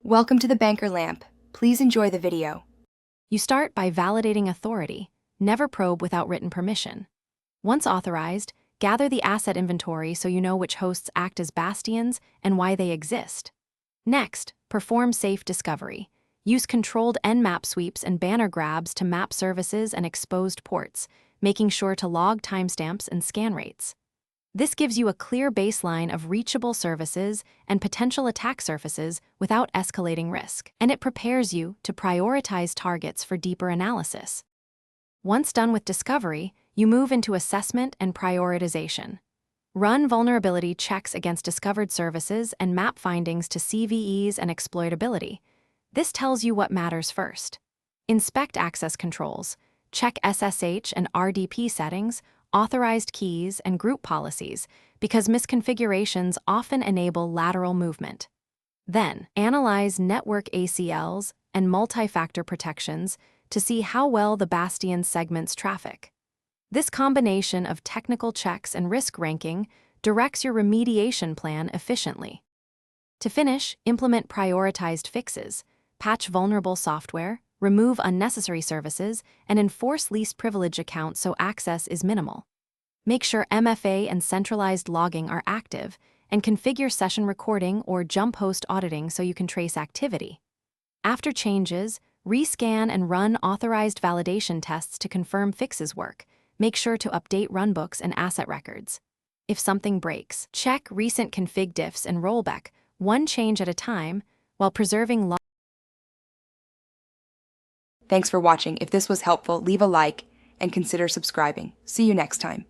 Welcome to the Banker Lamp. Please enjoy the video. You start by validating authority. Never probe without written permission. Once authorized, gather the asset inventory so you know which hosts act as bastions and why they exist. Next, perform safe discovery. Use controlled nmap sweeps and banner grabs to map services and exposed ports, making sure to log timestamps and scan rates. This gives you a clear baseline of reachable services and potential attack surfaces without escalating risk, and it prepares you to prioritize targets for deeper analysis. Once done with discovery, you move into assessment and prioritization. Run vulnerability checks against discovered services and map findings to CVEs and exploitability. This tells you what matters first. Inspect access controls. Check SSH and RDP settings, authorized keys, and group policies, because misconfigurations often enable lateral movement. Then, analyze network ACLs and multi-factor protections to see how well the bastion segments traffic. This combination of technical checks and risk ranking directs your remediation plan efficiently. To finish, implement prioritized fixes, patch vulnerable software, remove unnecessary services, and enforce least privilege accounts so access is minimal. Make sure MFA and centralized logging are active, and configure session recording or jump host auditing so you can trace activity. After changes, rescan and run authorized validation tests to confirm fixes work. Make sure to update runbooks and asset records. If something breaks, check recent config diffs and rollback, one change at a time, while preserving log. Thanks for watching. If this was helpful, leave a like and consider subscribing. See you next time.